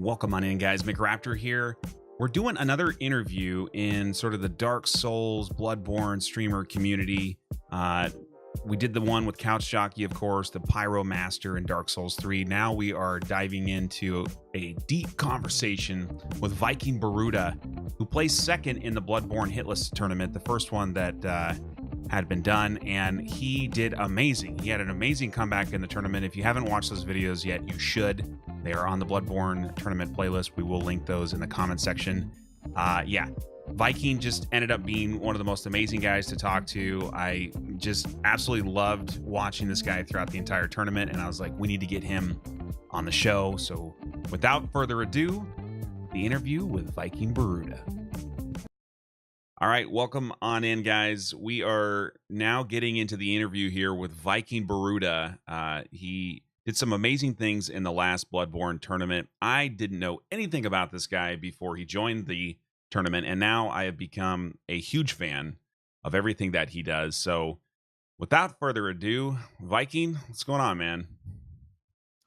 Welcome on in, guys. McRaptor here. We're doing another interview in sort of the Dark Souls, Bloodborne streamer community. We did the one with Couch Jockey, of course, the Pyro Master in Dark Souls 3. Now we are diving into a deep conversation with VikingBarudda, who placed second in the Bloodborne hitless tournament, the first one that had been done, and he did amazing. He had an amazing comeback in the tournament. If you haven't watched those videos yet, you should. They are on the Bloodborne tournament playlist. We will link those in the comment section. Yeah, Viking just ended up being one of the most amazing guys to talk to. I just absolutely loved watching this guy throughout the entire tournament, and I was like, we need to get him on the show. So without further ado, the interview with VikingBarudda. All right, welcome on in, guys. We are now getting into the interview here with VikingBarudda. He did some amazing things in the last Bloodborne tournament. I didn't know anything about this guy before he joined the tournament, and now I have become a huge fan of everything that he does. So without further ado, Viking, what's going on, man?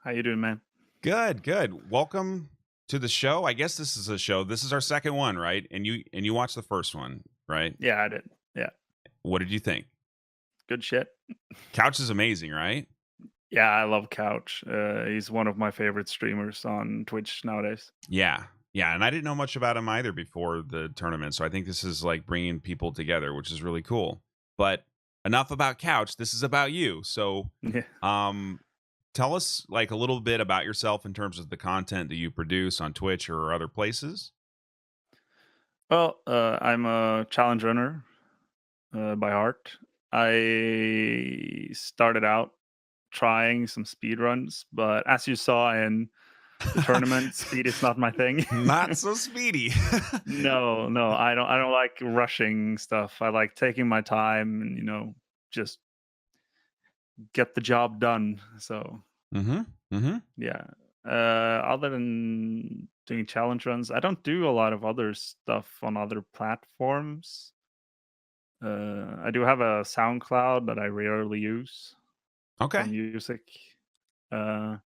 How you doing, man? Good. Welcome to the show. I guess this is a show. This is our second one, right? And you watched the first one, right? Yeah, I did. Yeah. What did you think? Good shit. Couch is amazing, right? Yeah, I love Couch. He's one of my favorite streamers on Twitch nowadays. Yeah, and I didn't know much about him either before the tournament, so I think this is like bringing people together, which is really cool. But enough about Couch. This is about you. So, Yeah. tell us like a little bit about yourself in terms of the content that you produce on Twitch or other places. Well, I'm a challenge runner by heart. I started out trying some speed runs, but as you saw in the tournament, speed is not my thing. Not so speedy. No, I don't like rushing stuff. I like taking my time and just get the job done. So yeah. Other than doing challenge runs, I don't do a lot of other stuff on other platforms. I do have a SoundCloud that I rarely use for Okay. music. But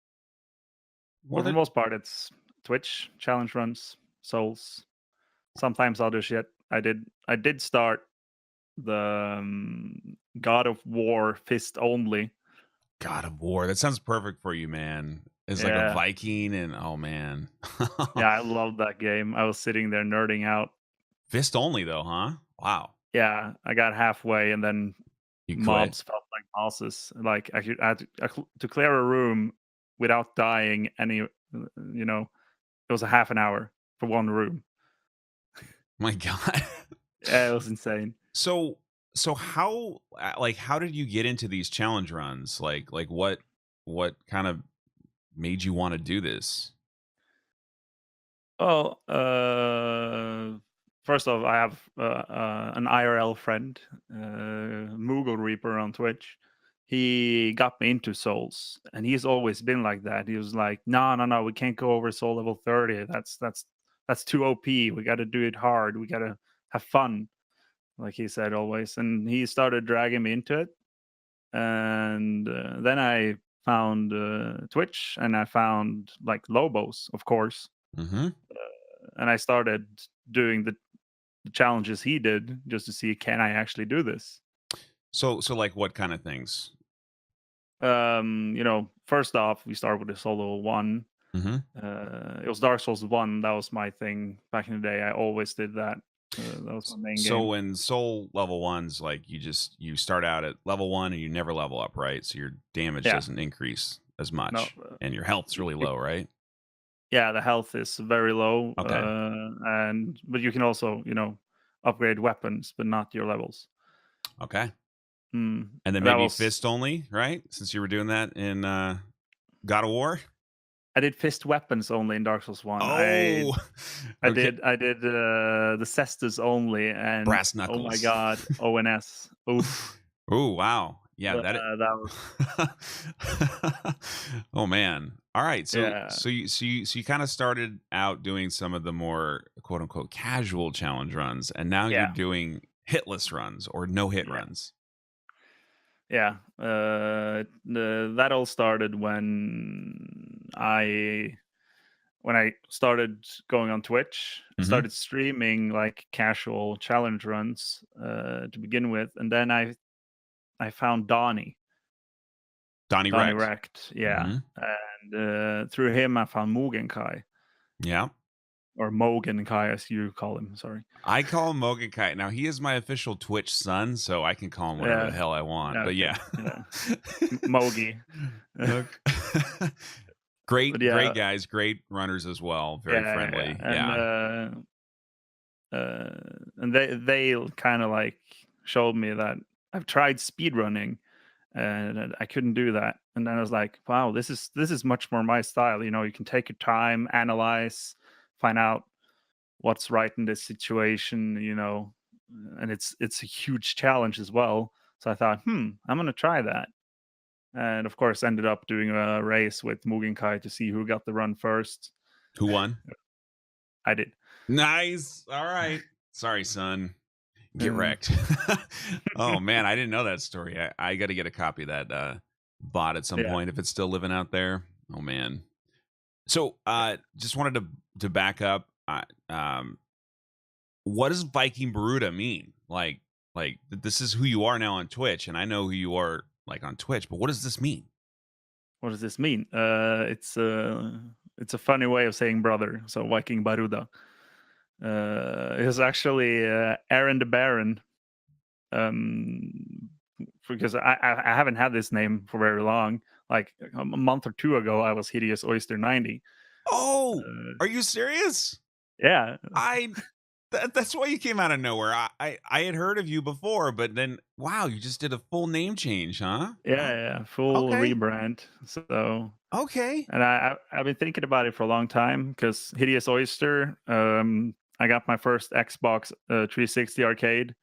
Well, for the most part, it's Twitch, challenge runs, Souls, sometimes other shit. I did start the God of War Fist only. God of War. That sounds perfect for you, man. It's like a Yeah. Viking, and oh man. Yeah, I love that game. I was sitting there nerding out. Fist only though, huh? Wow. Yeah, I got halfway and then You quit. mobs felt like bosses. Like I had to clear a room without dying any. It was a half an hour for one room. My God. Yeah, it was insane. So how how did you get into these challenge runs? Like what kind of made you want to do this? Oh, first off, I have an IRL friend, Moogle Reaper on Twitch. He got me into Souls, and he's always been like that. He was like, "No, we can't go over Soul level 30. That's too OP. We got to do it hard. We got to have fun," like he said always. And he started dragging me into it, and then I found Twitch, and I found like Lobos, of course, Mm-hmm. and I started doing the challenges he did just to see, can I actually do this? So like what kind of things? First off, we start with the solo one. Mm-hmm. It was Dark Souls 1. That was my thing back in the day. I always did that. That was my main game. So in Soul level ones, like you start out at level 1 and you never level up, right? So your damage doesn't increase as much, No, and your health's really low, right? yeah, the health is very low. Okay. But you can also, upgrade weapons, but not your levels. Okay. Mm, And then that maybe was fist only, right? Since you were doing that in God of War. I did fist weapons only in Dark Souls 1. Oh, I okay. did the cestus only, and Brass oh my knuckles. god, ONS. Oof. Oh, wow. Yeah, that was Oh man. All right. So yeah. you kind of started out doing some of the more quote unquote casual challenge runs, and now you're Yeah. doing hitless runs or no hit Yeah. runs. Yeah. That all started when I when I started going on Twitch, I Hmm. started streaming like casual challenge runs to begin with, and then I found Donnie Donnie Rex. Rect, yeah, Hmm. and through him I found Mugen Kai, Yeah. or Mogen Kai as you call him. Sorry. I call him Mogan Kite. Now he is my official Twitch son, so I can call him whatever the Yeah. hell I want. Yeah. But Okay. yeah. Yeah. Mogi. Okay. But Great yeah, guys, great runners as well. Very yeah, friendly. Yeah. uh, and they kind of like showed me that I've tried speedrunning and I couldn't do that. And then I was like, wow, this is much more my style. You know, you can take your time, analyze, find out what's right in this situation. You know, and it's a huge challenge as well. So I thought, I'm gonna try that. And of course, ended up doing a race with Mugen Kai to see who got the run first. Who won? I did. Nice. All right. Sorry, son. Get Uh, wrecked. Oh man, I didn't know that story. I got to get a copy of that bot at some yeah, point if it's still living out there. Oh man. So, yeah. just wanted to back up. What does VikingBarudda mean? This is who you are now on Twitch, and I know who you are like on Twitch. But what does this mean? What does this mean? It's a funny way of saying brother. So VikingBarudda. It's actually Aaron the Baron. Um, because I haven't had this name for very long. Like a month or two ago, I was Hideous Oyster 90. Oh, Uh, are you serious? yeah, I that's why you came out of nowhere. I had heard of you before, but then wow, you just did a full name change, huh? yeah, Oh, yeah, full okay, rebrand. So, okay. and I've been thinking about it for a long time because Hideous Oyster. I got my first Xbox 360 arcade.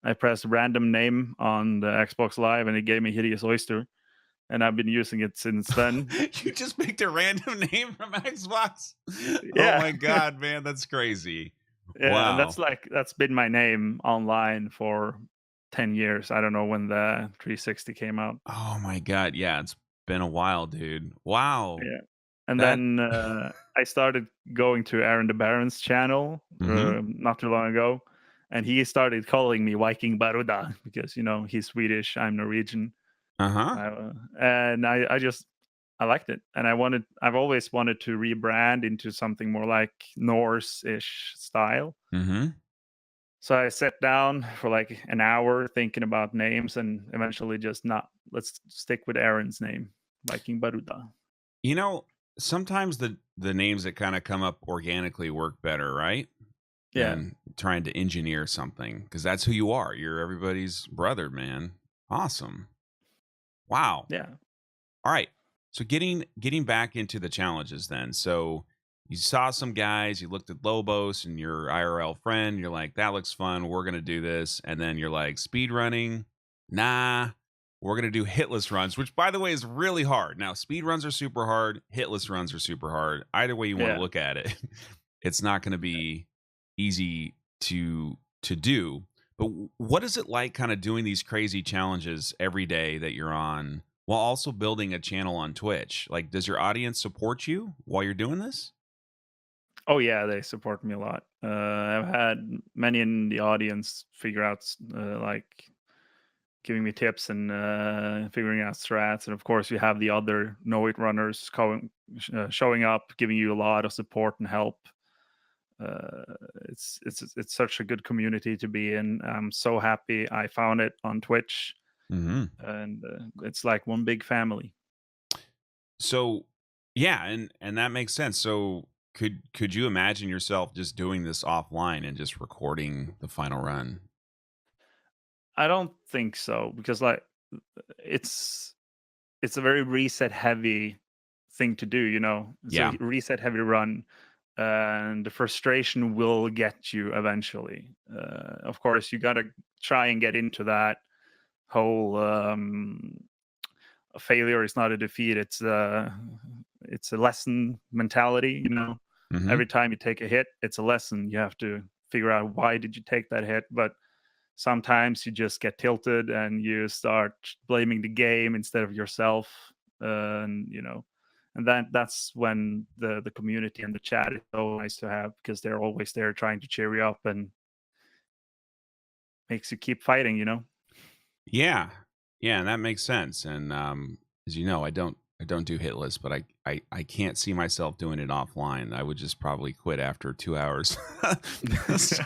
I pressed random name on the Xbox Live, and it gave me Hideous Oyster, and I've been using it since then. You just picked a random name from Xbox. Oh Yeah, my god, man, that's crazy. yeah, and Wow. that's been my name online for 10 years. I don't know when the 360 came out. Oh my god, yeah, it's been a while, dude. Wow. Yeah. And That then I started going to Aaron the Baron's channel Mhm. not too long ago, and he started calling me VikingBarudda because he's Swedish, I'm Norwegian, Uh-huh. and I liked it, and I've always wanted to rebrand into something more like Norse-ish style. Mhm. So I sat down for like an hour thinking about names, and eventually just not. Let's stick with Aaron's name, VikingBarudda. You know, sometimes the names that kind of come up organically work better, right? Yeah, Than trying to engineer something because that's who you are. You're everybody's brother, man. Awesome. Wow. yeah. All right. So getting back into the challenges then. So you saw some guys, you looked at Lobos and your IRL friend, you're like, that looks fun. We're gonna do this. And then you're like, speed running, nah, we're gonna do hitless runs, which by the way is really hard. Now, speed runs are super hard, hitless runs are super hard. Either way you want to Yeah. look at it, it's not gonna be easy to do. But what is it like kind of doing these crazy challenges every day that you're on while also building a channel on Twitch? Like, does your audience support you while you're doing this? Oh yeah, they support me a lot. I've had many in the audience figure out like giving me tips and figuring out strats, and of course you have the other know it runners showing up, giving you a lot of support and help. Uh, it's such a good community to be in. I'm so happy I found it on Twitch, Hmm. and it's like one big family. So, yeah, and that makes sense. So, could you imagine yourself just doing this offline and just recording the final run? I don't think so because like it's it's a very reset heavy thing to do, it's a Yeah. reset heavy run, and the frustration will get you eventually. Of course you got to try and get into that whole a failure is not a defeat, it's a lesson mentality, Hmm. every time you take a hit it's a lesson. You have to figure out why did you take that hit, but sometimes you just get tilted and you start blaming the game instead of yourself, and And that's when the community and the chat is so nice to have, because they're always there trying to cheer you up and makes you keep fighting, you know. Yeah. Yeah, and that makes sense. And as you know, I don't do hitless, but I can't see myself doing it offline. I would just probably quit after 2 hours. so,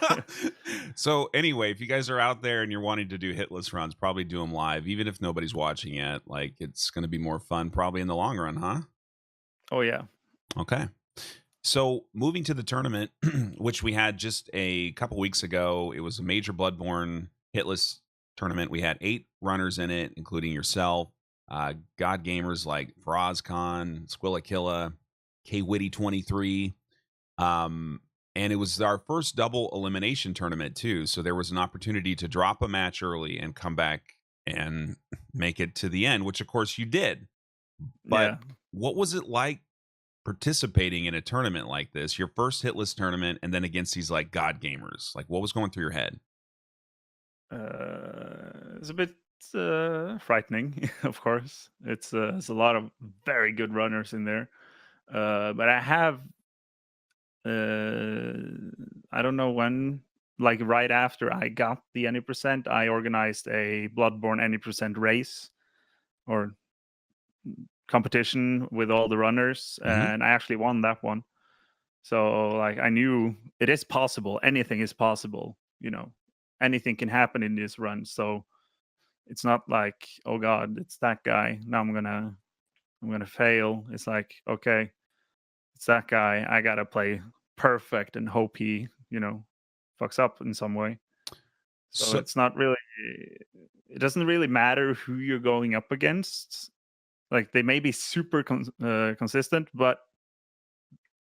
so anyway, if you guys are out there and you're wanting to do hitless runs, probably do them live, even if nobody's watching it. Like, it's going to be more fun probably in the long run, huh? Oh yeah. Okay. So moving to the tournament, which we had just a couple weeks ago, it was a major Bloodborne hitless tournament. We had 8 runners in it, including yourself, God gamers like Frozcon, Squillakilla, Kwitty 23. And it was our first double elimination tournament too. So there was an opportunity to drop a match early and come back and make it to the end, which of course you did. But Yeah. what was it like participating in a tournament like this, your first hitless tournament, and then against these like god gamers? Like, what was going through your head? It's a bit frightening, of course. It's a lot of very good runners in there, but I have uh, I don't know when. Like right after I got the any percent, I organized a Bloodborne any percent race or competition with all the runners, Hmm. and I actually won that one. So like I knew it is possible. Anything is possible. You know, anything can happen in this run. So it's not like, oh god, it's that guy. Now I'm gonna fail. It's like, okay, it's that guy. I gotta play perfect and hope he, fucks up in some way. So So it's not really. It doesn't really matter who you're going up against. Like they may be super consistent, but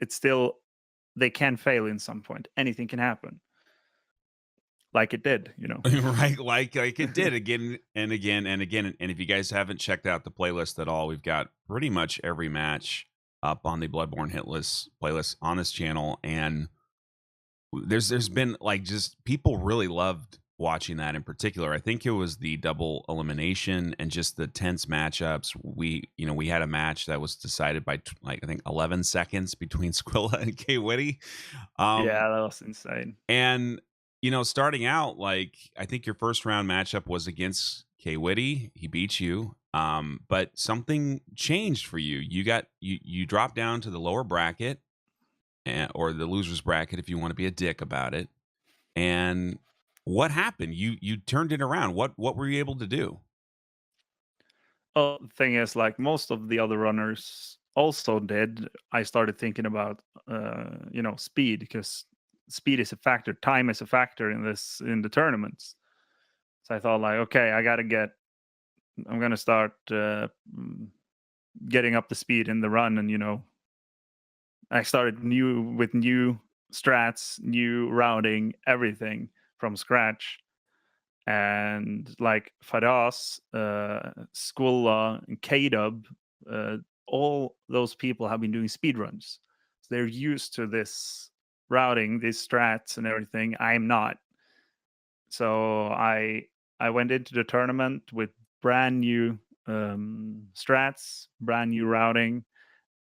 it's still they can fail in some point. Anything can happen, like it did. right, like it did again and again and again. And if you guys haven't checked out the playlist at all, we've got pretty much every match up on the Bloodborne hitless playlist on this channel. And there's been like just people really loved watching that in particular. I think it was the double elimination and just the tense matchups. We had a match that was decided by like I think 11 seconds between Squilla and Kwitty. Um Yeah, that was insane. and starting out, like I think your first round matchup was against Kwitty. He beat you. But something changed for you. You dropped down to the lower bracket, or the losers bracket if you want to be a dick about it. And what happened? You turned it around. What were you able to do? Well, the thing is, like most of the other runners also did, I started thinking about, speed, because speed is a factor, time is a factor in the tournaments. So I thought, like, okay, I'm gonna start getting up the speed in the run, and I started new strats, new routing, everything from scratch. And like Faraz, Skulla, and K-Dub, all those people have been doing speedruns. So they're used to this routing, these strats and everything. I'm not. So I went into the tournament with brand new strats, brand new routing,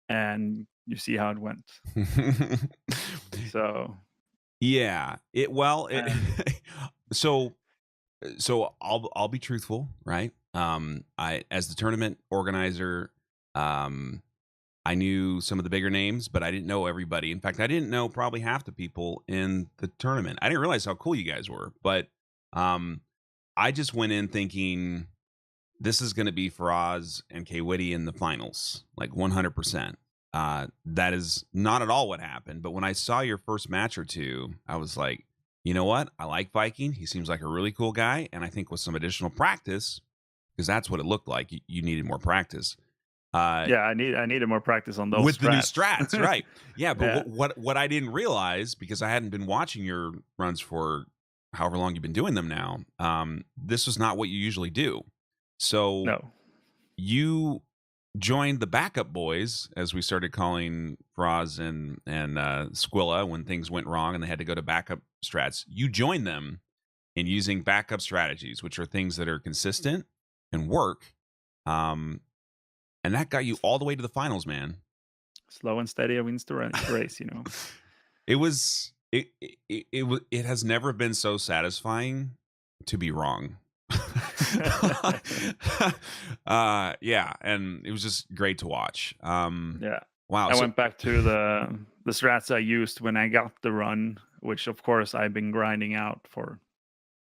and you see how it went. So Yeah. It well it and so I'll be truthful, right? I as the tournament organizer, um I knew some of the bigger names, but I didn't know everybody. In fact, I didn't know probably half the people in the tournament. I didn't realize how cool you guys were, but um I just went in thinking this is going to be Faraz and Kwitty in the finals, like 100%. That is not at all what happened. But when I saw your first match or two, I was like, you know what? I like Viking. He seems like a really cool guy. And I think with some additional practice, because that's what it looked like, you needed more practice. Uh, yeah, I needed more practice on those with the new strats. strats, right? Yeah, but Yeah. what I didn't realize, because I hadn't been watching your runs for however long you've been doing them now, this was not what you usually do. So No. you joined the backup boys, as we started calling Froz and Squilla when things went wrong and they had to go to backup strats. You joined them in using backup strategies, which are things that are consistent and work. Um, and that got you all the way to the finals, man. Slow and steady wins the race, you know. It has never been so satisfying to be wrong. Yeah, and it was just great to watch. Yeah. Wow. I So went back to the strats I used when I got the run, which of course I've been grinding out for.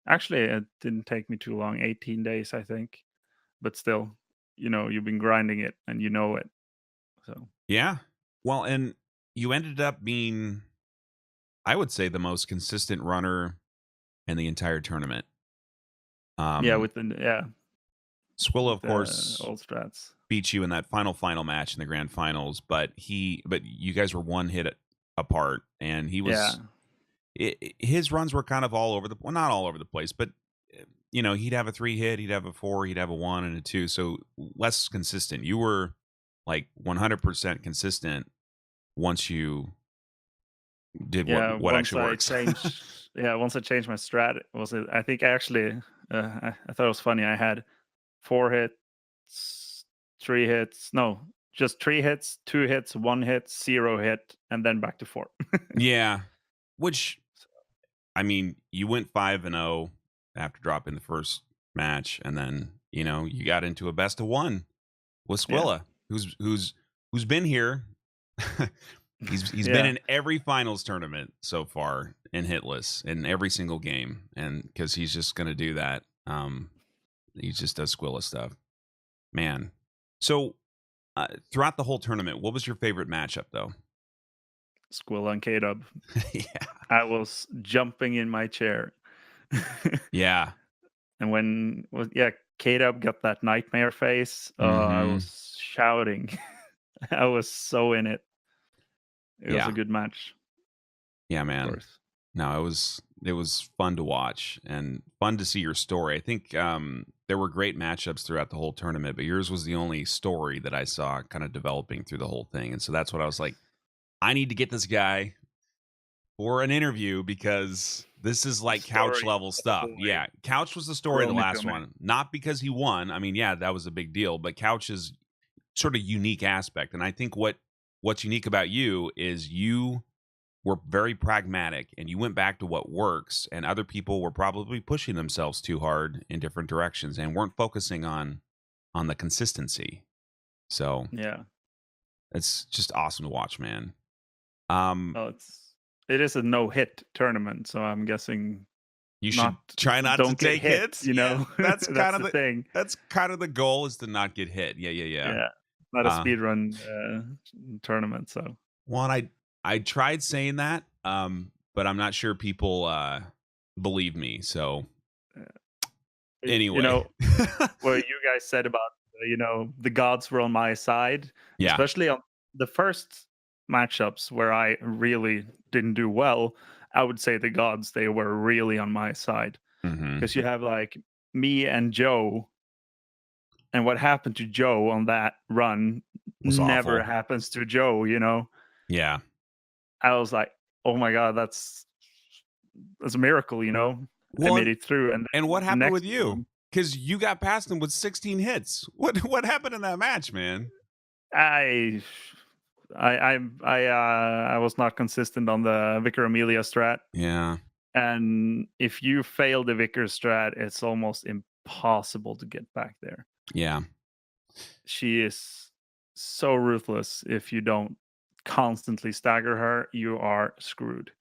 Actually, it didn't take me too long, 18 days, I think. But still, you know, you've been grinding it and you know it. So yeah. Well, and you ended up being, I would say, the most consistent runner in the entire tournament. yeah, Um, with the Squilla, with of the course, old strats. beat you in that final match in the grand finals, but you guys were one hit apart, and he Yeah. was his runs were kind of all over well, not all over the place, but you know, he'd have a 3 hit, he'd have a 4, he'd have a 1 and a 2, so less consistent. You were like 100% consistent once you did Yeah, what once actually I works. changed once I changed my strat, I think actually I thought it was funny. I had 4 hits, 3 hits, no, just 3 hits, 2 hits, 1 hit, 0 hit, and then back to 4. Yeah, which, I mean, you went 5-0 after dropping the first match, and then you know you got into a best of 1 with Yeah. Squilla, who's been here. He's been Yeah. in every finals tournament so far in hitless in every single game, and because he's just going to do that, he just does Squilla stuff, man. So throughout the whole tournament, what was your favorite matchup though? Squilla and K-Dub. Yeah, I was jumping in my chair. yeah. And when K-Dub got that nightmare face, I Mm-hmm. was shouting. I was so in it. It was Yeah, a good match, yeah, of man. course. No, it was fun to watch and fun to see your story. I think there were great matchups throughout the whole tournament, but yours was the only story that I saw kind of developing through the whole thing. And so that's what I was like, I need to get this guy for an interview because this is like couch Story level of the stuff. whole way. Yeah, Couch was the story of the Grow me to last a man. one, not because he won. I mean, yeah, that was a big deal, but Couch's sort of unique aspect. And I think what's unique about you is you were very pragmatic and you went back to what works, and other people were probably pushing themselves too hard in different directions and weren't focusing on the consistency. So Yeah. it's just awesome to watch, man. Well, it is a no-hit tournament, so I'm guessing You should not try not to don't get take hit, hits. you Yeah, know? that's That's kind of the thing. that's kind of the goal, is to not get hit. Yeah. Yeah. Not a Uh, speedrun tournament, so one, I tried saying that, but I'm not sure people believe me. So you anyway, know what you guys said about the gods were on my side, yeah, especially on the first matchups where I really didn't do well. I would say the gods, they were really on my side, hmm, because you have like me and Joe, and what happened to Joe on that run was never awful. happens to Joe. Yeah. I was like, oh my god, that's a miracle. I Well, made it through, and and what then happened with next you? one, Because you got past him with 16 hits. What happened in that match, man? I I was not consistent on the Vicar Amelia strat, Yeah, and if you fail the Vicar strat, it's almost impossible to get back there. yeah. She is so ruthless. If you don't constantly stagger her, you are screwed.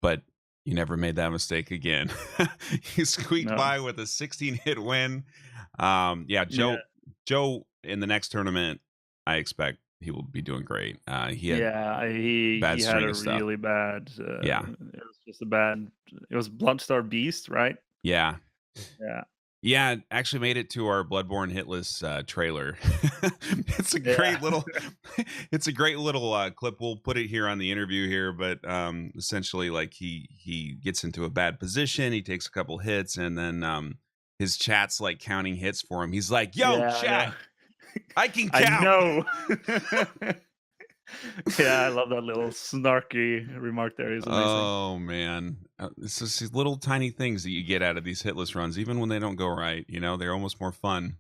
But you never made that mistake again. You squeaked No. by with a 16 hit win. Yeah, Yeah. Joe in the next tournament, I expect he will be doing great. He had Yeah, he bad had string a of stuff. really bad. Yeah, It was just a bad. It was Bloodstar Beast, right? yeah. Yeah. Yeah, actually made it to our Bloodborne hitless trailer. It's a Yeah. great little it's a great little clip. We'll put it here on the interview here, but essentially like he gets into a bad position, he takes a couple hits, and then his chat's like counting hits for him. He's like, "Yo, Yeah, I chat, know. I can I count." know. Yeah, I love that little snarky remark there. He's amazing. Oh man, it's just these little tiny things that you get out of these hitless runs, even when they don't go right. You know, they're almost more fun.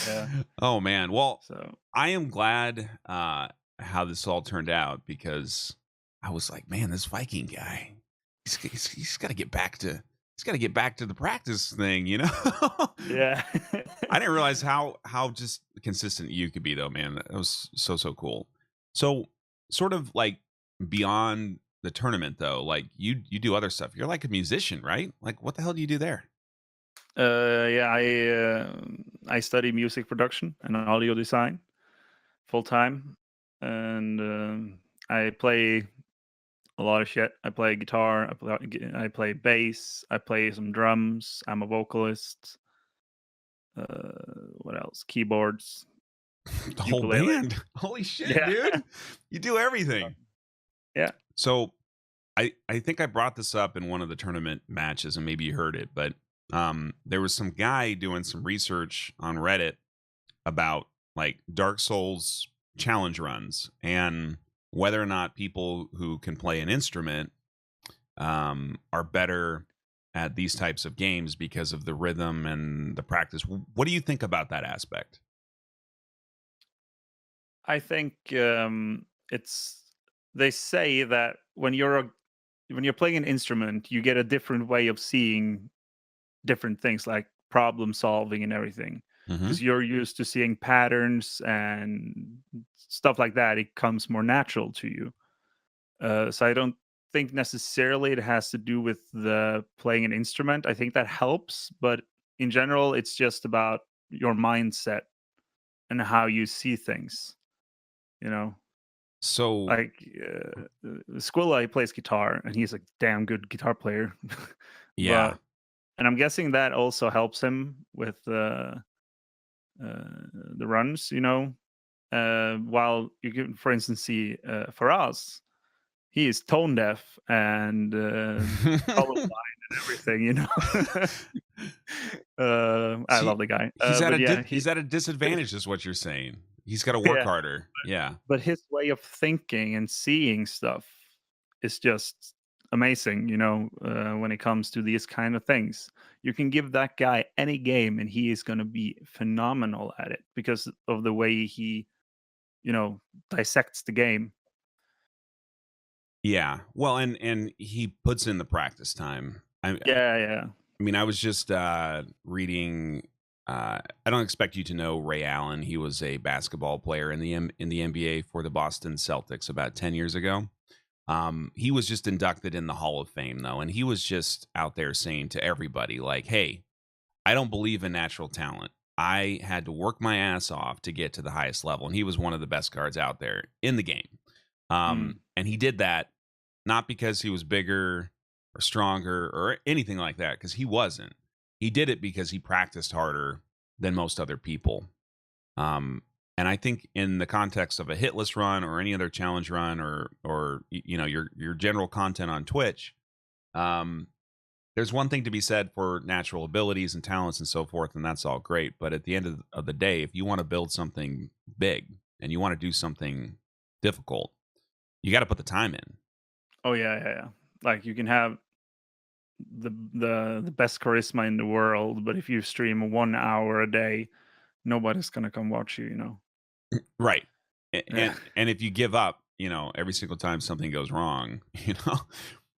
Yeah. Oh man. Well, So I am glad how this all turned out because I was like, man, this Viking guy, he's got to get back to the practice thing, you know. yeah. I didn't realize how just consistent you could be though, man. That was so cool. So sort of like beyond the tournament though, like you do other stuff. You're like a musician, right? Like what the hell do you do there? Yeah, I study music production and audio design full time, and I play a lot of shit. I play guitar, I play bass, I play some drums. I'm a vocalist. What else? Keyboards, The whole ukulele. band. Holy shit, Yeah, dude. You do everything. yeah. So I think I brought this up in one of the tournament matches and maybe you heard it, but there was some guy doing some research on Reddit about like Dark Souls challenge runs and whether or not people who can play an instrument are better at these types of games because of the rhythm and the practice. What do you think about that aspect? I think it's. They say that when you're playing an instrument, you get a different way of seeing different things, like problem solving and everything, Hmm. because you're used to seeing patterns and stuff like that. It comes more natural to you. So I don't think necessarily it has to do with the playing an instrument. I think that helps, but in general, it's just about your mindset and how you see things. You know, So like Squilla, he plays guitar, and he's a damn good guitar player. yeah, But and I'm guessing that also helps him with the runs. While you can, for instance, see for us, he is tone deaf and colorblind and everything. I see, love the guy. he's at But a yeah, he's at a disadvantage, is what you're saying. He's got to work yeah, harder. Yeah. but his way of thinking and seeing stuff is just amazing. When it comes to these kind of things, you can give that guy any game and he is going to be phenomenal at it because of the way he dissects the game. Yeah. Well, and he puts in the practice time. Yeah, yeah. I mean, I was just reading. I don't expect you to know Ray Allen. He was a basketball player in the NBA for the Boston Celtics about 10 years ago. He was just inducted in the Hall of Fame though, and he was just out there saying to everybody, like, "Hey, I don't believe in natural talent. I had to work my ass off to get to the highest level." And he was one of the best guards out there in the game. Mm. And he did that not because he was bigger or stronger or anything like that, because he wasn't. He did it because he practiced harder than most other people. And I think in the context of a hitless run or any other challenge run or your general content on Twitch, um, there's one thing to be said for natural abilities and talents and so forth, and that's all great. But at the end of the day, if you want to build something big and you want to do something difficult, you got to put the time in. Oh yeah, yeah, yeah. Like you can have the best charisma in the world, but if you stream 1 hour a day, nobody's gonna come watch you. Right. Yeah, And if you give up, every single time something goes wrong, yeah,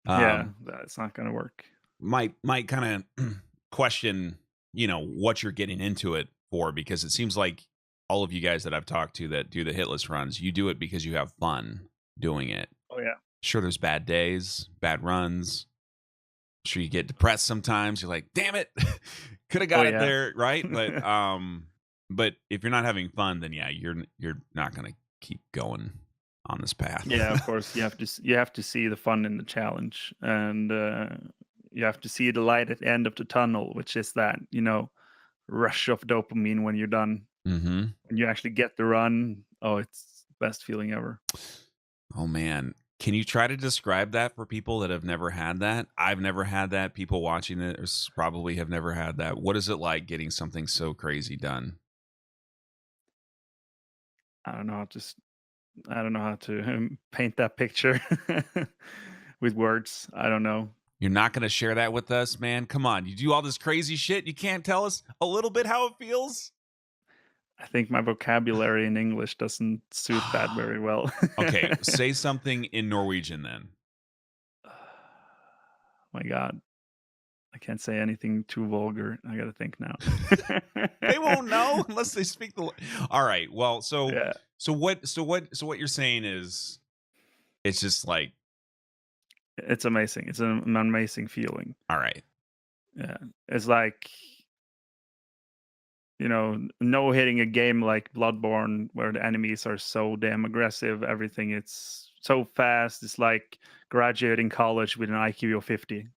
um, that's not gonna work. might kind of question, what you're getting into it for, because it seems like all of you guys that I've talked to that do the hitless runs, you do it because you have fun doing it. Oh yeah, Sure, there's bad days, bad runs. Sure, you get depressed sometimes. You're like, damn it, could have oh got it yeah, there, right? But if you're not having fun, then yeah, you're not gonna keep going on this path. yeah. Of course, you have to see the fun in the challenge, and you have to see the light at the end of the tunnel, which is that rush of dopamine when you're done. Hmm. When you actually get the run, oh, it's the best feeling ever. Oh man, can you try to describe that for people that have never had that? I've never had that. People watching it probably have never had that. What is it like getting something so crazy done? I don't know. I don't know how to paint that picture with words. I don't know. You're not going to share that with us, man? Come on. You do all this crazy shit. You can't tell us a little bit how it feels? I think my vocabulary in English doesn't suit that very well. Okay, say something in Norwegian then. My God, I can't say anything too vulgar. I gotta think now. They won't know unless they speak the. All right. Well, Yeah, what you're saying is it's just like, it's amazing. It's an amazing feeling. all right. Yeah, it's like no hitting a game like Bloodborne where the enemies are so damn aggressive. Everything it's so fast. It's like graduating college with an IQ of 50.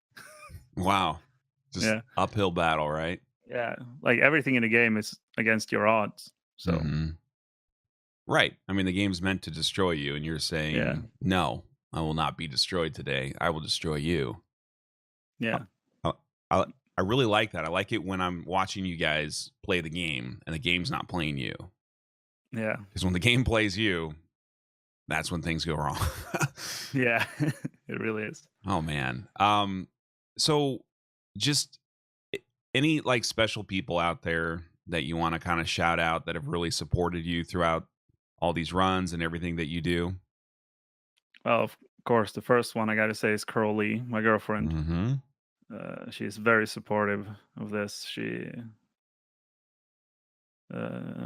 Wow. Just Yeah, uphill battle, right? yeah. Like everything in the game is against your odds. So Mhm. Right. I mean, the game's meant to destroy you, and you're yeah, saying, "No, I will not be destroyed today. I will destroy you." Uh, yeah, uh, I I really like that. I like it when I'm watching you guys play the game and the game's not playing you. yeah, Because when the game plays you, that's when things go wrong. yeah. It really is. Oh man. So just any like special people out there that you want to kind of shout out that have really supported you throughout all these runs and everything that you do? Well, of course, the first one I got to say is Crowley, my girlfriend. Mhm. She's very supportive of this.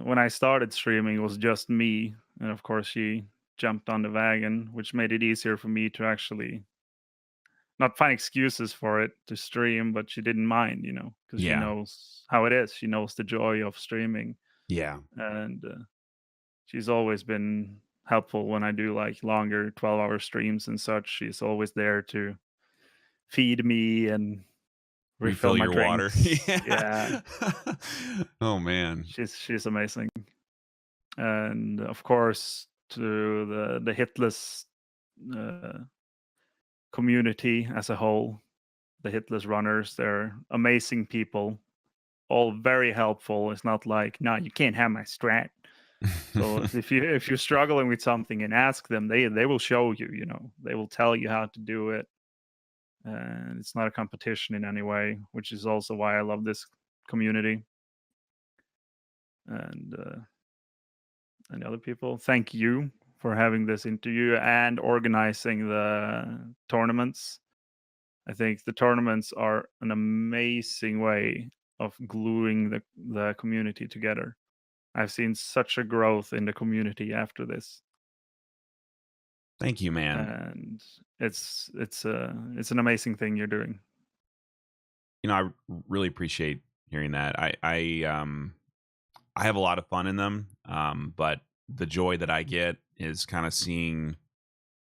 When I started streaming, it was just me, and of course, she jumped on the wagon, which made it easier for me to actually not find excuses for it to stream. But she didn't mind, because she Yeah. knows how it is. She knows the joy of streaming, Yeah. and she's always been helpful when I do like longer 12-hour streams and such. She's always there to feed me and refill Refill my your water. drinks. Yeah, Yeah. Oh man. she's amazing. And of course to the hitless uh, community as a whole, the hitless runners, they're amazing people, all very helpful. It's not like, no, you can't have my strat. So if you're struggling with something and ask them, they will show you. They will tell you how to do it, and it's not a competition in any way, which is also why I love this community. And other people, thank you for having this interview and organizing the tournaments. I think the tournaments are an amazing way of gluing the community together. I've seen such a growth in the community after this, Thank you, man. and it's an amazing thing you're doing. I really appreciate hearing that. I have a lot of fun in them, but the joy that I get is kind of seeing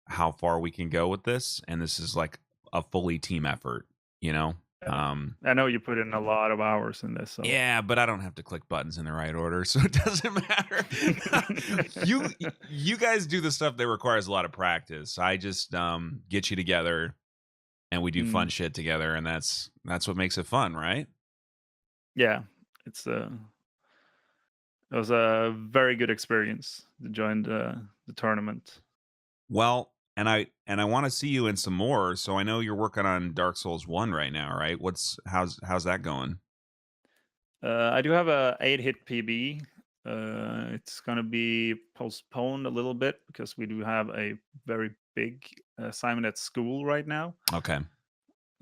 how far we can go with this, and this is like a fully team effort, you know? Yeah. I know you put in a lot of hours in this, so Yeah, but I don't have to click buttons in the right order, so it doesn't matter. you you guys do the stuff that requires a lot of practice. I just get you together and we do fun Mm, shit together, and that's what makes it fun, right? yeah, it's it was a very good experience to join the tournament. Well, and I want to see you in some more. So I know you're working on Dark Souls 1 right now, right? How's that going? I do have a 8-hit PB. It's gonna be postponed a little bit because we do have a very big assignment at school right now. Okay.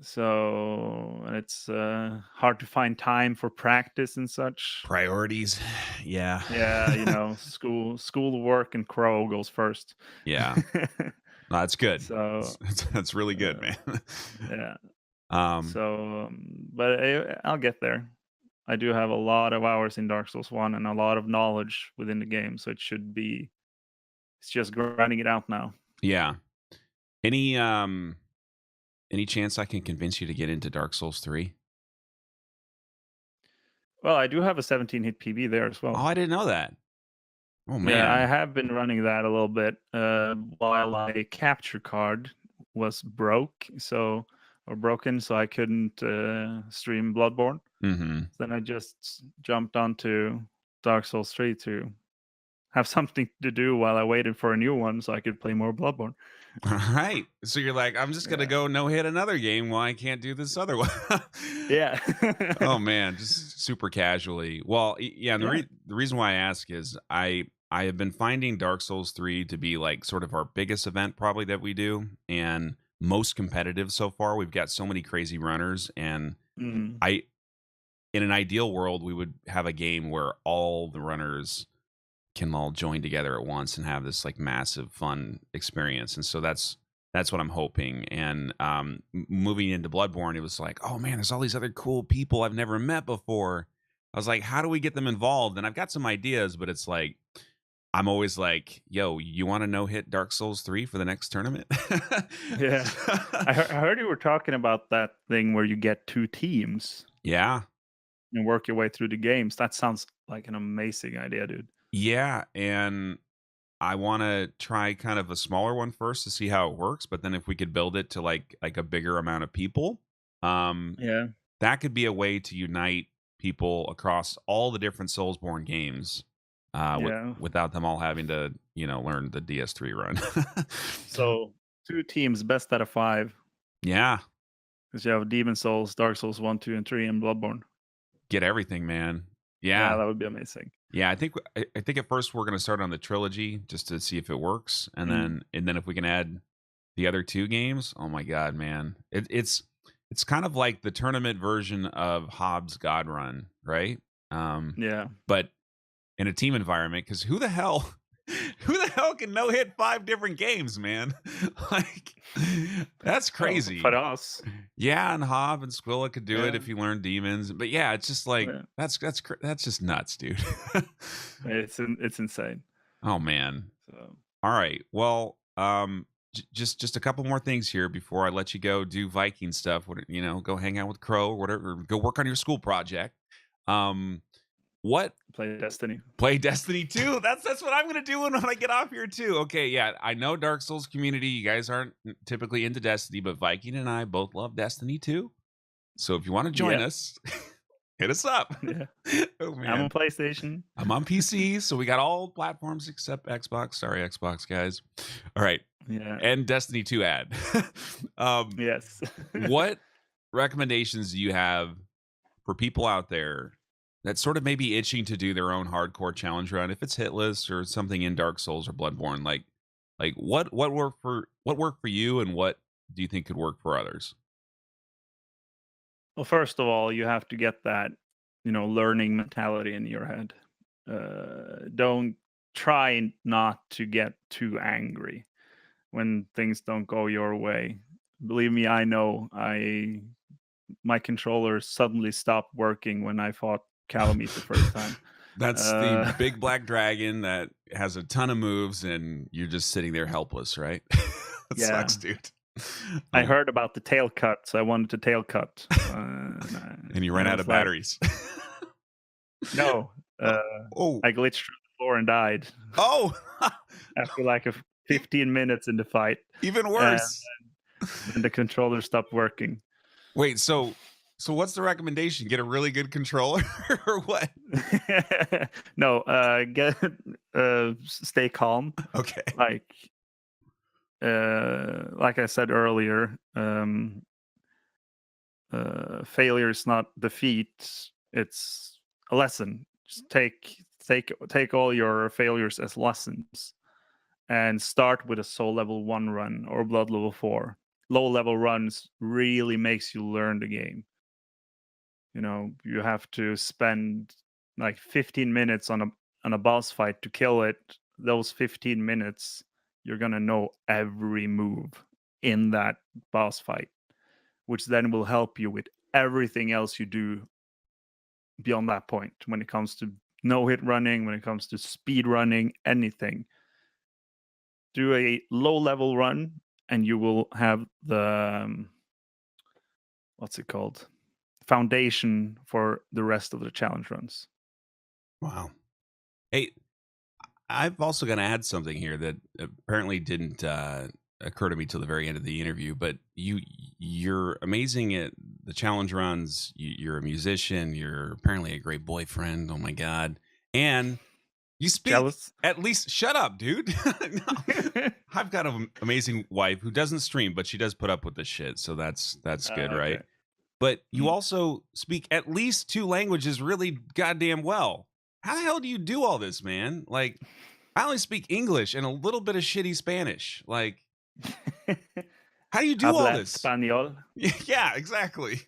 So and it's hard to find time for practice and such. Priorities. Yeah. Yeah, school work and crow goes first. Yeah. No, that's good. So That's really good, uh, man. yeah, um but I'll get there. I do have a lot of hours in Dark Souls 1 and a lot of knowledge within the game, so it's just grinding it out now. yeah. Any any chance I can convince you to get into Dark Souls 3? Well, I do have a 17-hit PB there as Oh, well. I didn't know that. Oh Yeah, I man. have been running that a little bit while my capture card was broken, so I couldn't stream Bloodborne. Mhm. Then I just jumped onto Dark Souls 3 to have something to do while I waited for a new one so I could play more Bloodborne. All right. So you're like, I'm just gonna Yeah. go no hit another game while I can't do this other one. Yeah. Oh man, just super casually. Well, yeah. And Yeah. the reason why I ask is I have been finding Dark Souls 3 to be like sort of our biggest event probably that we do, and most competitive so far. We've got so many crazy runners, and Mm. I in an ideal world we would have a game where all the runners can all join together at once and have this like massive fun experience. And so that's what I'm hoping. And moving into Bloodborne, it was like, oh man, there's all these other cool people I've never met before. I was like, how do we get them involved? And I've got some ideas, but it's like I'm always like, yo, you want to no hit Dark Souls 3 for the next tournament? Yeah. I heard you were talking about that thing where you get 2 teams Yeah. and work your way through the games. That sounds like an amazing idea, dude. Yeah. And I want to try kind of a smaller one first to see how it works, but then if we could build it to like a bigger amount of people, um, Yeah. that could be a way to unite people across all the different Soulsborne games, Yeah. without them all having to, learn the DS3 run. So 2 teams, best out of 5, Yeah, because you have Demon Souls, Dark Souls 1, 2, and 3, and Bloodborne. get everything, man. Yeah, Yeah, that would be amazing. yeah. I think at first we're gonna start on the trilogy just to see if it works, and Mm. then if we can add the other 2 games, oh my god, man. It's kind of like the tournament version of Hobbs God Run, right? Yeah. But in a team environment, because who the hell can no hit 5 different games, man? Like that's Well, crazy. for us. Yeah, and Hob and Squilla could do it Yeah. if you learn demons. But yeah, it's just like Yeah. that's just nuts, dude. It's insane. Oh man. So All right. Well, just a couple more things here before I let you go do Viking stuff. Go hang out with Crow or whatever. Or go work on your school project. What play Destiny. play Destiny 2? That's what I'm gonna do when I get off here too. Okay, yeah, I know Dark Souls community. You guys aren't typically into Destiny, but Viking and I both love Destiny 2. So if you want to join Yeah. us, hit us up. Yeah. Oh I'm man, on PlayStation. I'm on PC, so we got all platforms except Xbox. Sorry, Xbox guys. All right, Yeah. and Destiny 2 ad. Yes. What recommendations do you have for people out there that sort of maybe itching to do their own hardcore challenge run, if it's hitless or something in Dark Souls or Bloodborne? Like what worked for you, and what do you think could work for others? Well, first of all, you have to get that, learning mentality in your head. Don't try not to get too angry when things don't go your way. Believe me, I know. My controller suddenly stopped working when I fought Calamite the first time. That's the Uh, big black dragon that has a ton of moves, and you're just sitting there helpless, right? That yeah, sucks, dude. I Oh, heard about the tail cut, so I wanted to tail cut. and you ran I out was of like, batteries. no, Oh, I glitched through the floor and died oh, after like 15 minutes in the fight, even and worse. then the controller stopped working. Wait, so what's the recommendation? Get a really good controller or what? No, stay calm. Okay. Like I said earlier, failure is not defeat; it's a lesson. Just take all your failures as lessons, and start with a soul level 1 run or blood level 4. Low level runs really makes you learn the game. You have to spend like 15 minutes on a boss fight to kill it. Those 15 minutes, you're gonna know every move in that boss fight, which then will help you with everything else you do beyond that point. When it comes to no hit running, when it comes to speed running, anything, do a low level run, and you will have the what's it called, foundation for the rest of the challenge runs. Wow. Hey, I've also going to add something here that apparently didn't occur to me till the very end of the interview. But you're amazing at the challenge runs. You're a musician. You're apparently a great boyfriend. Oh my god! And You speak Jealous? at least. Shut up, dude. No. I've got an amazing wife who doesn't stream, but she does put up with this shit. So that's good, right? Okay. But you also speak at least 2 languages really goddamn well. How the hell do you do all this, man? Like, I only speak English and a little bit of shitty Spanish. Like, how do you do all Habla this? Español. Yeah, exactly.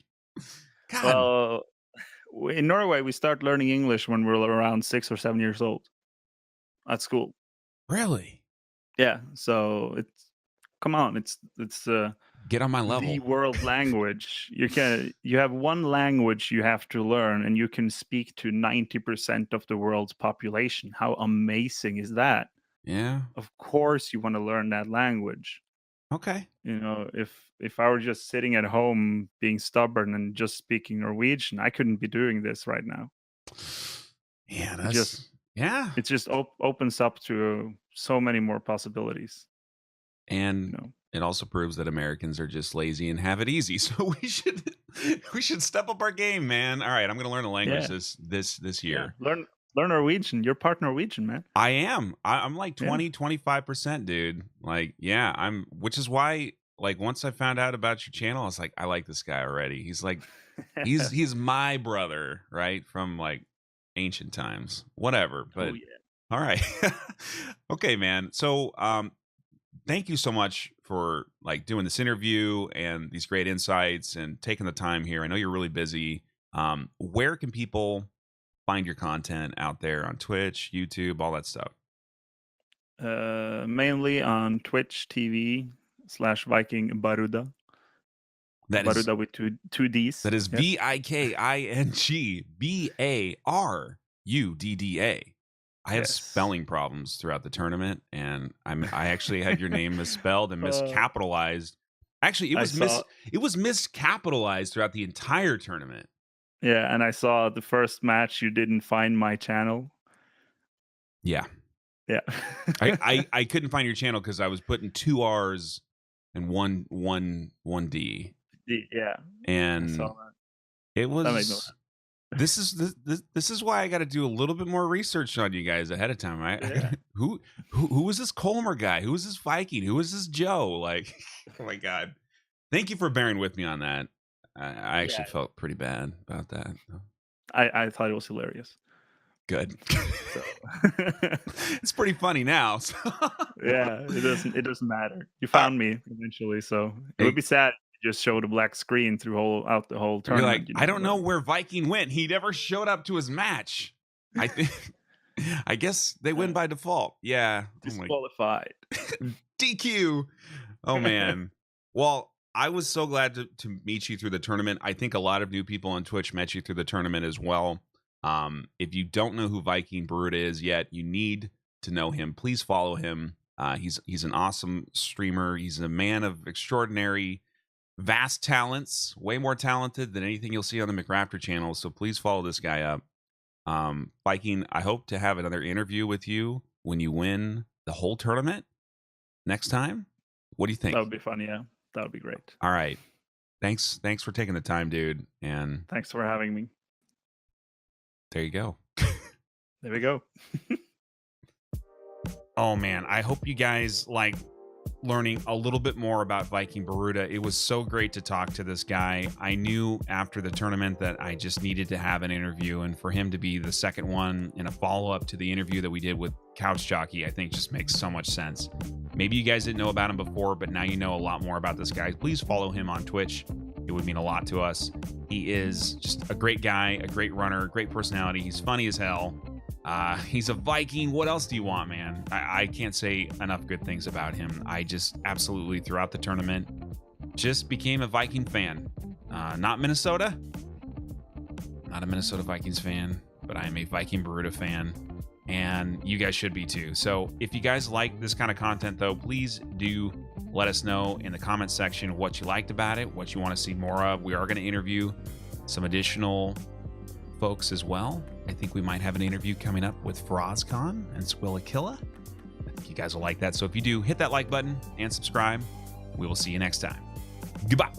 God. Well, in Norway, we start learning English when we're around 6 or 7 years old at school. Really? Yeah. So come on, it's Get on my level. the world language. You have one language you have to learn, and you can speak to 90% of the world's population. How amazing is that? Yeah. Of course, you want to learn that language. Okay. You know, if I were just sitting at home being stubborn and just speaking Norwegian, I couldn't be doing this right now. Yeah, it just opens up to so many more possibilities. And it also proves that Americans are just lazy and have it easy. So we should step up our game, man. All right, I'm gonna learn a language this year. Yeah. Learn Norwegian. You're part Norwegian, man. I am. I'm like 25%, dude. Like, yeah, which is why, like, once I found out about your channel, I was like, I like this guy already. He's like, he's my brother, right? From like ancient times, whatever. But all right. Okay, man. So, thank you so much for like doing this interview and these great insights and taking the time here. I know you're really busy. Where can people find your content out there on Twitch, YouTube, all that stuff? Mainly on Twitch TV /VikingBarudda. That Barudda with two D's. That is VIKINGBARUDDA. I have spelling problems throughout the tournament, and I actually had your name misspelled and miscapitalized. Actually, it was miscapitalized throughout the entire tournament. Yeah, and I saw the first match you didn't find my channel. Yeah. Yeah. I couldn't find your channel because I was putting 2 R's and one D. Yeah. And I saw that. It was this is why I got to do a little bit more research on you guys ahead of time, right? Yeah. Who was this Colmer guy? Who was this Viking? Who was this Joe? Like, oh my God. Thank you for bearing with me on that. I actually felt pretty bad about that. I thought it was hilarious. Good. So. It's pretty funny now. So. Yeah, it doesn't matter. You found me eventually, so it would be sad if you just showed a black screen throughout the whole tournament. You're like, I don't know where Viking went. He never showed up to his match. I guess they win by default. Yeah. Disqualified. DQ. Oh man. Well, I was so glad to meet you through the tournament. I think a lot of new people on Twitch met you through the tournament as well. If you don't know who VikingBarudda is yet, you need to know him. Please follow him. He's an awesome streamer. He's a man of extraordinary, vast talents, way more talented than anything you'll see on the McRaptor channel. So please follow this guy up. Viking, I hope to have another interview with you when you win the whole tournament next time. What do you think? That would be fun, yeah. That would be great. All right. Thanks for taking the time, dude. And thanks for having me. There you go. There we go. Oh man, I hope you guys like learning a little bit more about VikingBarudda. It was so great to talk to this guy. I knew after the tournament that I just needed to have an interview, and for him to be the second one in a follow-up to the interview that we did with Couch Jockey, I think just makes so much sense. Maybe you guys didn't know about him before, but now you know a lot more about this guy. Please follow him on Twitch. It would mean a lot to us. He is just a great guy, a great runner, great personality. He's funny as hell. He's a Viking. What else do you want, man? I can't say enough good things about him. I just absolutely, throughout the tournament, just became a Viking fan. Not Minnesota. Not a Minnesota Vikings fan, but I am a VikingBarudda fan. And you guys should be too. So if you guys like this kind of content, though, please do let us know in the comments section what you liked about it, what you want to see more of. We are going to interview some additional folks as well. I think we might have an interview coming up with Frozcon and Squillakilla. I think you guys will like that. So if you do, hit that like button and subscribe. We will see you next time. Goodbye.